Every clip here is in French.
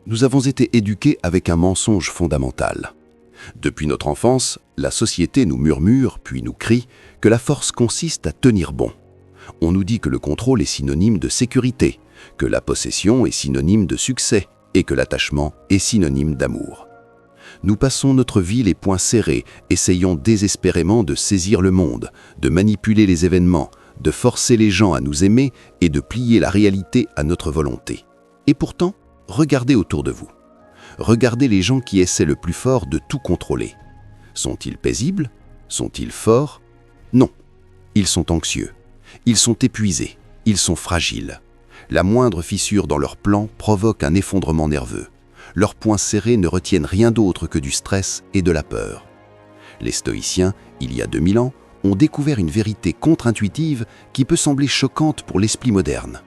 Nous avons été éduqués avec un mensonge fondamental. Depuis notre enfance, la société nous murmure, puis nous crie, que la force consiste à tenir bon. On nous dit que le contrôle est synonyme de sécurité, que la possession est synonyme de succès et que l'attachement est synonyme d'amour. Nous passons notre vie les poings serrés, essayons désespérément de saisir le monde, de manipuler les événements, de forcer les gens à nous aimer et de plier la réalité à notre volonté. Et pourtant, regardez autour de vous. Regardez les gens qui essaient le plus fort de tout contrôler. Sont-ils paisibles? Sont-ils forts? Non. Ils sont anxieux. Ils sont épuisés. Ils sont fragiles. La moindre fissure dans leur plan provoque un effondrement nerveux. Leurs poings serrés ne retiennent rien d'autre que du stress et de la peur. Les stoïciens, il y a 2000 ans, ont découvert une vérité contre-intuitive qui peut sembler choquante pour l'esprit moderne.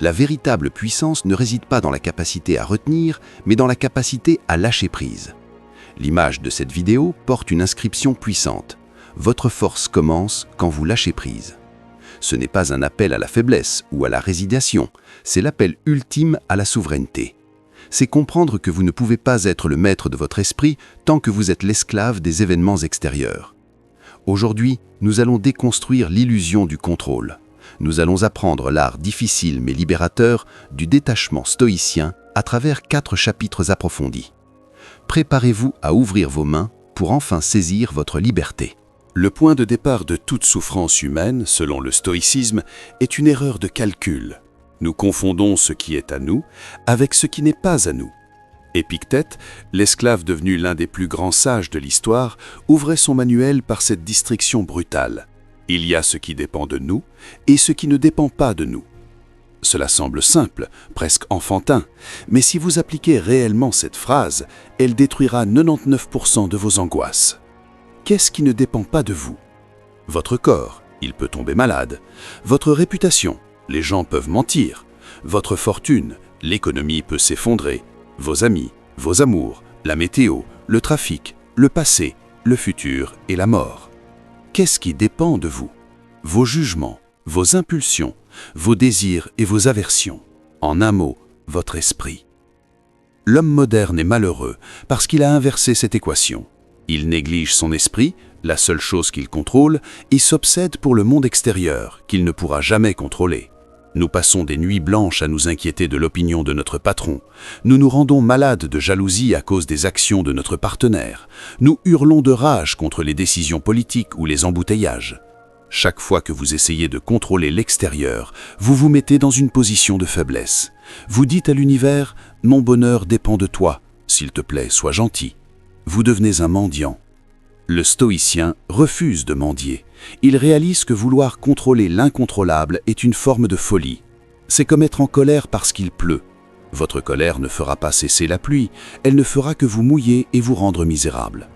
La véritable puissance ne réside pas dans la capacité à retenir, mais dans la capacité à lâcher prise. L'image de cette vidéo porte une inscription puissante. Votre force commence quand vous lâchez prise. Ce n'est pas un appel à la faiblesse ou à la résignation, c'est l'appel ultime à la souveraineté. C'est comprendre que vous ne pouvez pas être le maître de votre esprit tant que vous êtes l'esclave des événements extérieurs. Aujourd'hui, nous allons déconstruire l'illusion du contrôle. Nous allons apprendre l'art difficile mais libérateur du détachement stoïcien à travers 4 chapitres approfondis. Préparez-vous à ouvrir vos mains pour enfin saisir votre liberté. Le point de départ de toute souffrance humaine, selon le stoïcisme, est une erreur de calcul. Nous confondons ce qui est à nous avec ce qui n'est pas à nous. Épictète, l'esclave devenu l'un des plus grands sages de l'histoire, ouvrait son manuel par cette distinction brutale. Il y a ce qui dépend de nous et ce qui ne dépend pas de nous. Cela semble simple, presque enfantin, mais si vous appliquez réellement cette phrase, elle détruira 99% de vos angoisses. Qu'est-ce qui ne dépend pas de vous? Votre corps, il peut tomber malade. Votre réputation, les gens peuvent mentir. Votre fortune, l'économie peut s'effondrer. Vos amis, vos amours, la météo, le trafic, le passé, le futur et la mort. Qu'est-ce qui dépend de vous? Vos jugements, vos impulsions, vos désirs et vos aversions. En un mot, votre esprit. L'homme moderne est malheureux parce qu'il a inversé cette équation. Il néglige son esprit, la seule chose qu'il contrôle, et s'obsède pour le monde extérieur, qu'il ne pourra jamais contrôler. Nous passons des nuits blanches à nous inquiéter de l'opinion de notre patron. Nous nous rendons malades de jalousie à cause des actions de notre partenaire. Nous hurlons de rage contre les décisions politiques ou les embouteillages. Chaque fois que vous essayez de contrôler l'extérieur, vous vous mettez dans une position de faiblesse. Vous dites à l'univers « Mon bonheur dépend de toi. S'il te plaît, sois gentil. » Vous devenez un mendiant. Le stoïcien refuse de mendier. Il réalise que vouloir contrôler l'incontrôlable est une forme de folie. C'est comme être en colère parce qu'il pleut. Votre colère ne fera pas cesser la pluie, elle ne fera que vous mouiller et vous rendre misérable.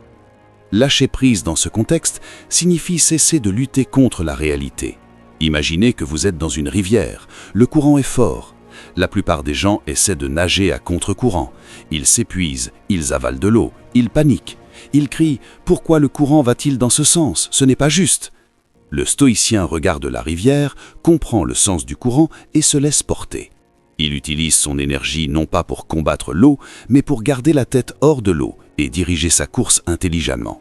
Lâcher prise dans ce contexte signifie cesser de lutter contre la réalité. Imaginez que vous êtes dans une rivière, le courant est fort. La plupart des gens essaient de nager à contre-courant. Ils s'épuisent, ils avalent de l'eau, ils paniquent. Ils crient « Pourquoi le courant va-t-il dans ce sens? Ce n'est pas juste !» Le stoïcien regarde la rivière, comprend le sens du courant et se laisse porter. Il utilise son énergie non pas pour combattre l'eau, mais pour garder la tête hors de l'eau et diriger sa course intelligemment.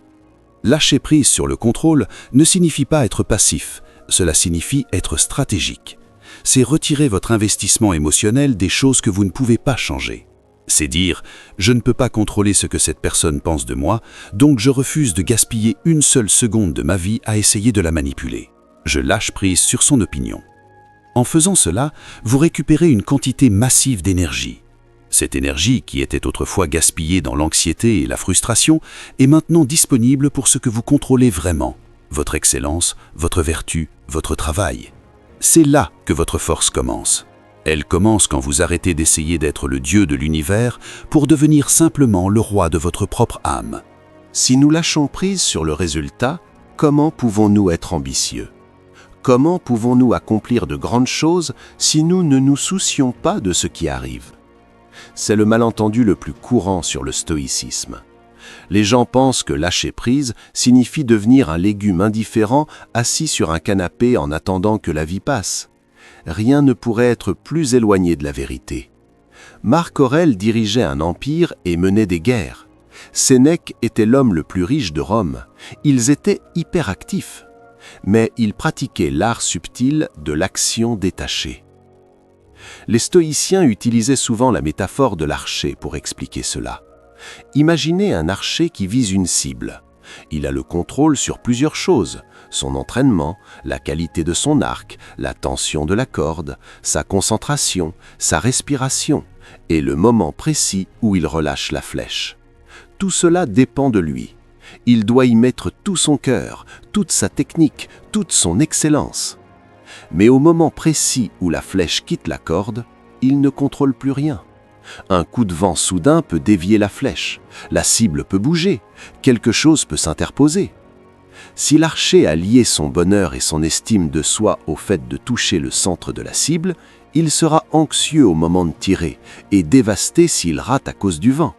Lâcher prise sur le contrôle ne signifie pas être passif, cela signifie être stratégique. C'est retirer votre investissement émotionnel des choses que vous ne pouvez pas changer. C'est dire « Je ne peux pas contrôler ce que cette personne pense de moi, donc je refuse de gaspiller une seule seconde de ma vie à essayer de la manipuler. Je lâche prise sur son opinion. » En faisant cela, vous récupérez une quantité massive d'énergie. Cette énergie, qui était autrefois gaspillée dans l'anxiété et la frustration, est maintenant disponible pour ce que vous contrôlez vraiment, votre excellence, votre vertu, votre travail. C'est là que votre force commence. Elle commence quand vous arrêtez d'essayer d'être le Dieu de l'univers pour devenir simplement le roi de votre propre âme. Si nous lâchons prise sur le résultat, comment pouvons-nous être ambitieux? Comment pouvons-nous accomplir de grandes choses si nous ne nous soucions pas de ce qui arrive? C'est le malentendu le plus courant sur le stoïcisme. Les gens pensent que lâcher prise signifie devenir un légume indifférent assis sur un canapé en attendant que la vie passe. Rien ne pourrait être plus éloigné de la vérité. Marc Aurèle dirigeait un empire et menait des guerres. Sénèque était l'homme le plus riche de Rome. Ils étaient hyperactifs. Mais ils pratiquaient l'art subtil de l'action détachée. Les stoïciens utilisaient souvent la métaphore de l'archer pour expliquer cela. Imaginez un archer qui vise une cible. Il a le contrôle sur plusieurs choses, son entraînement, la qualité de son arc, la tension de la corde, sa concentration, sa respiration et le moment précis où il relâche la flèche. Tout cela dépend de lui. Il doit y mettre tout son cœur, toute sa technique, toute son excellence. Mais au moment précis où la flèche quitte la corde, il ne contrôle plus rien. Un coup de vent soudain peut dévier la flèche, la cible peut bouger, quelque chose peut s'interposer. Si l'archer a lié son bonheur et son estime de soi au fait de toucher le centre de la cible, il sera anxieux au moment de tirer et dévasté s'il rate à cause du vent.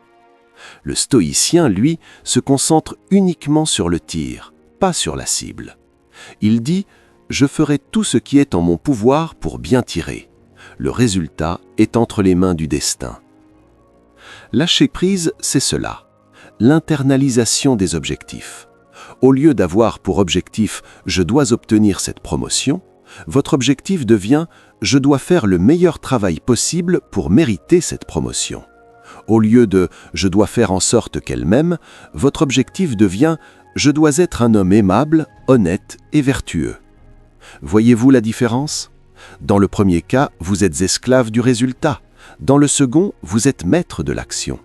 Le stoïcien, lui, se concentre uniquement sur le tir, pas sur la cible. Il dit « Je ferai tout ce qui est en mon pouvoir pour bien tirer. Le résultat est entre les mains du destin. » Lâcher prise, c'est cela, l'internalisation des objectifs. Au lieu d'avoir pour objectif « je dois obtenir cette promotion », votre objectif devient « je dois faire le meilleur travail possible pour mériter cette promotion ». Au lieu de « je dois faire en sorte qu'elle m'aime », votre objectif devient « je dois être un homme aimable, honnête et vertueux ». Voyez-vous la différence ? Dans le premier cas, vous êtes esclave du résultat. Dans le second, vous êtes maître de l'action.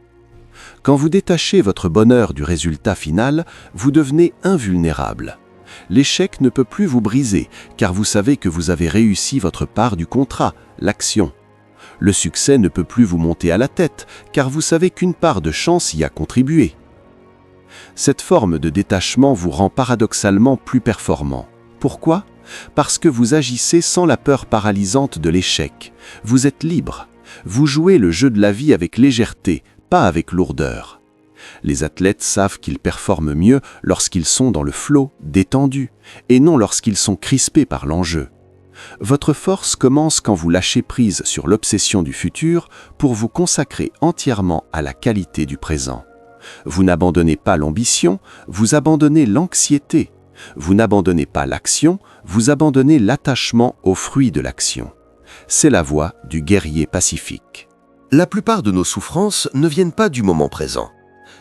Quand vous détachez votre bonheur du résultat final, vous devenez invulnérable. L'échec ne peut plus vous briser, car vous savez que vous avez réussi votre part du contrat, l'action. Le succès ne peut plus vous monter à la tête, car vous savez qu'une part de chance y a contribué. Cette forme de détachement vous rend paradoxalement plus performant. Pourquoi ? Parce que vous agissez sans la peur paralysante de l'échec. Vous êtes libre. Vous jouez le jeu de la vie avec légèreté, pas avec lourdeur. Les athlètes savent qu'ils performent mieux lorsqu'ils sont dans le flot, détendus, et non lorsqu'ils sont crispés par l'enjeu. Votre force commence quand vous lâchez prise sur l'obsession du futur pour vous consacrer entièrement à la qualité du présent. Vous n'abandonnez pas l'ambition, vous abandonnez l'anxiété. Vous n'abandonnez pas l'action, vous abandonnez l'attachement aux fruits de l'action. C'est la voie du guerrier pacifique. La plupart de nos souffrances ne viennent pas du moment présent.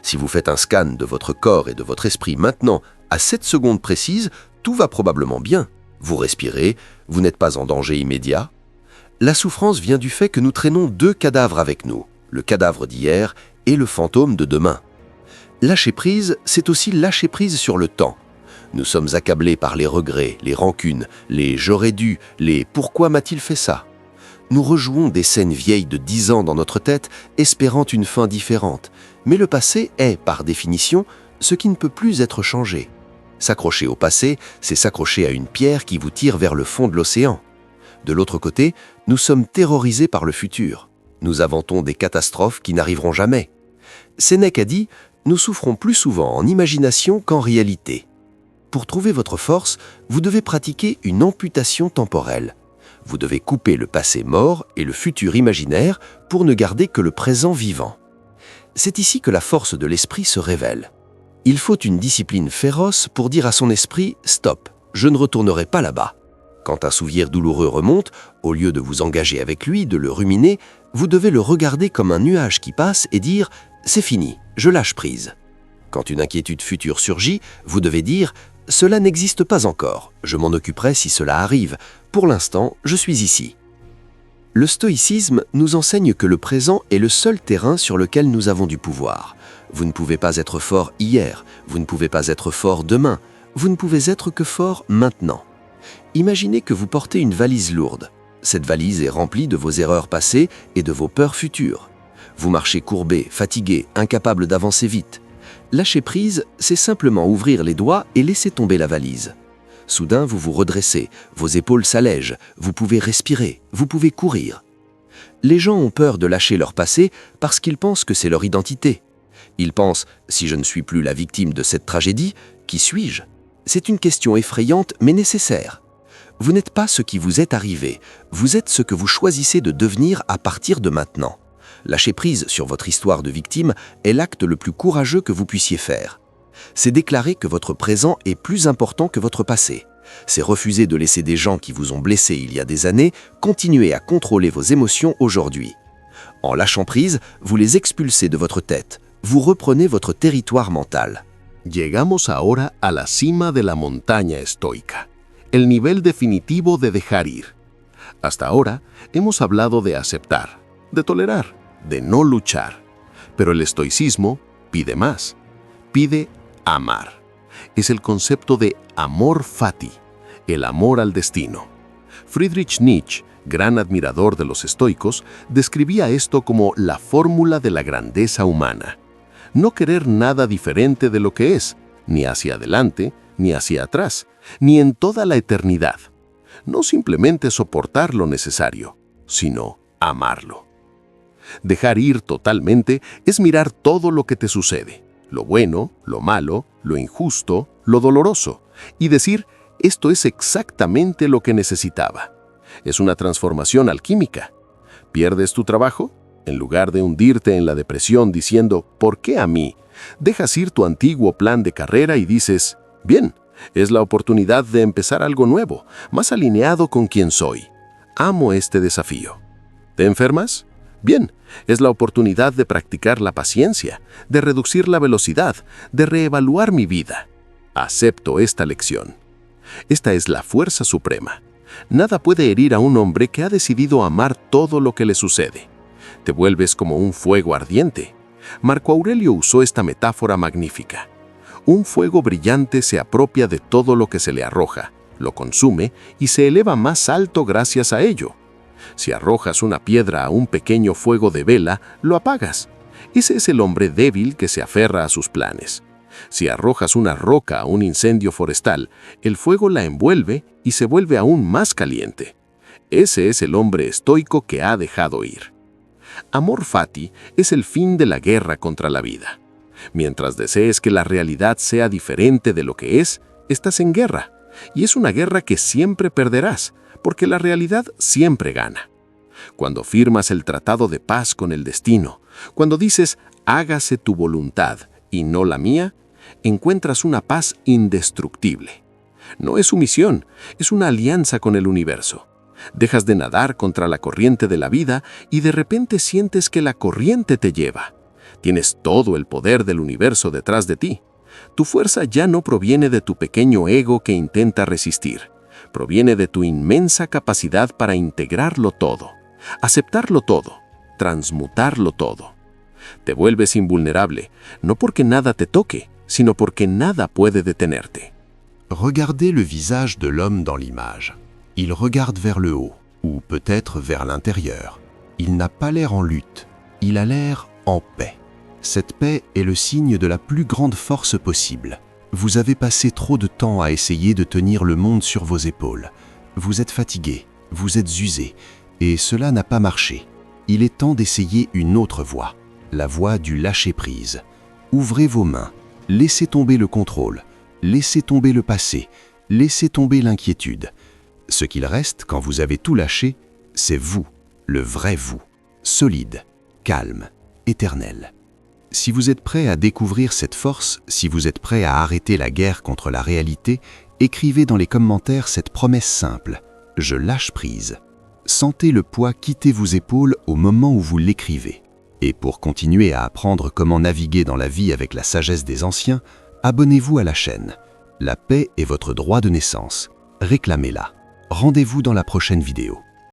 Si vous faites un scan de votre corps et de votre esprit maintenant, à cette seconde précise, tout va probablement bien. Vous respirez, vous n'êtes pas en danger immédiat. La souffrance vient du fait que nous traînons deux cadavres avec nous, le cadavre d'hier et le fantôme de demain. Lâcher prise, c'est aussi lâcher prise sur le temps. Nous sommes accablés par les regrets, les rancunes, les « j'aurais dû », les « pourquoi m'a-t-il fait ça ?» Nous rejouons des scènes vieilles de 10 ans dans notre tête, espérant une fin différente. Mais le passé est, par définition, ce qui ne peut plus être changé. S'accrocher au passé, c'est s'accrocher à une pierre qui vous tire vers le fond de l'océan. De l'autre côté, nous sommes terrorisés par le futur. Nous inventons des catastrophes qui n'arriveront jamais. Sénèque a dit « Nous souffrons plus souvent en imagination qu'en réalité ». Pour trouver votre force, vous devez pratiquer une amputation temporelle. Vous devez couper le passé mort et le futur imaginaire pour ne garder que le présent vivant. C'est ici que la force de l'esprit se révèle. Il faut une discipline féroce pour dire à son esprit « Stop, je ne retournerai pas là-bas ». Quand un souvenir douloureux remonte, au lieu de vous engager avec lui, de le ruminer, vous devez le regarder comme un nuage qui passe et dire « C'est fini, je lâche prise ». Quand une inquiétude future surgit, vous devez dire « Cela n'existe pas encore, je m'en occuperai si cela arrive. Pour l'instant, je suis ici ». Le stoïcisme nous enseigne que le présent est le seul terrain sur lequel nous avons du pouvoir. Vous ne pouvez pas être fort hier, vous ne pouvez pas être fort demain, vous ne pouvez être que fort maintenant. Imaginez que vous portez une valise lourde. Cette valise est remplie de vos erreurs passées et de vos peurs futures. Vous marchez courbé, fatigué, incapable d'avancer vite. Lâcher prise, c'est simplement ouvrir les doigts et laisser tomber la valise. Soudain, vous vous redressez, vos épaules s'allègent, vous pouvez respirer, vous pouvez courir. Les gens ont peur de lâcher leur passé parce qu'ils pensent que c'est leur identité. Ils pensent « si je ne suis plus la victime de cette tragédie, qui suis-je » C'est une question effrayante mais nécessaire. Vous n'êtes pas ce qui vous est arrivé, vous êtes ce que vous choisissez de devenir à partir de maintenant. Lâcher prise sur votre histoire de victime est l'acte le plus courageux que vous puissiez faire. C'est déclarer que votre présent est plus important que votre passé. C'est refuser de laisser des gens qui vous ont blessé il y a des années continuer à contrôler vos émotions aujourd'hui. En lâchant prise, vous les expulsez de votre tête. Vous reprenez votre territoire mental. Llegamos ahora a la cima de la montaña estoica, el nivel definitivo de dejar ir. Hasta ahora hemos hablado de aceptar, de tolerar, de no luchar. Pero el estoicismo pide más, pide amar. Es el concepto de amor fati, el amor al destino. Friedrich Nietzsche, gran admirador de los estoicos, describía esto como la fórmula de la grandeza humana. No querer nada diferente de lo que es, ni hacia adelante, ni hacia atrás, ni en toda la eternidad. No simplemente soportar lo necesario, sino amarlo. Dejar ir totalmente es mirar todo lo que te sucede, lo bueno, lo malo, lo injusto, lo doloroso, y decir, esto es exactamente lo que necesitaba. Es una transformación alquímica. ¿Pierdes tu trabajo? En lugar de hundirte en la depresión diciendo, ¿por qué a mí?, dejas ir tu antiguo plan de carrera y dices, bien, es la oportunidad de empezar algo nuevo, más alineado con quien soy. Amo este desafío. ¿Te enfermas? Bien, es la oportunidad de practicar la paciencia, de reducir la velocidad, de reevaluar mi vida. Acepto esta lección. Esta es la fuerza suprema. Nada puede herir a un hombre que ha decidido amar todo lo que le sucede. Te vuelves como un fuego ardiente. Marco Aurelio usó esta metáfora magnífica. Un fuego brillante se apropia de todo lo que se le arroja, lo consume y se eleva más alto gracias a ello. Si arrojas una piedra a un pequeño fuego de vela, lo apagas. Ese es el hombre débil que se aferra a sus planes. Si arrojas una roca a un incendio forestal, el fuego la envuelve y se vuelve aún más caliente. Ese es el hombre estoico que ha dejado ir. Amor fati es el fin de la guerra contra la vida. Mientras desees que la realidad sea diferente de lo que es, estás en guerra. Y es una guerra que siempre perderás, porque la realidad siempre gana. Cuando firmas el tratado de paz con el destino, cuando dices, hágase tu voluntad y no la mía, encuentras una paz indestructible. No es sumisión, es una alianza con el universo. Dejas de nadar contra la corriente de la vida y de repente sientes que la corriente te lleva. Tienes todo el poder del universo detrás de ti. Tu fuerza ya no proviene de tu pequeño ego que intenta resistir. Proviene de tu inmensa capacidad para integrarlo todo, aceptarlo todo, transmutarlo todo. Te vuelves invulnerable, no porque nada te toque, sino porque nada puede detenerte. Regardez le visage de l'homme dans l'image. Il regarde vers le haut, ou peut-être vers l'intérieur. Il n'a pas l'air en lutte, il a l'air en paix. Cette paix est le signe de la plus grande force possible. Vous avez passé trop de temps à essayer de tenir le monde sur vos épaules. Vous êtes fatigué, vous êtes usé, et cela n'a pas marché. Il est temps d'essayer une autre voie, la voie du lâcher-prise. Ouvrez vos mains, laissez tomber le contrôle, laissez tomber le passé, laissez tomber l'inquiétude. Ce qu'il reste quand vous avez tout lâché, c'est vous, le vrai vous, solide, calme, éternel. Si vous êtes prêt à découvrir cette force, si vous êtes prêt à arrêter la guerre contre la réalité, écrivez dans les commentaires cette promesse simple « Je lâche prise ». Sentez le poids quitter vos épaules au moment où vous l'écrivez. Et pour continuer à apprendre comment naviguer dans la vie avec la sagesse des anciens, abonnez-vous à la chaîne. La paix est votre droit de naissance. Réclamez-la. Rendez-vous dans la prochaine vidéo.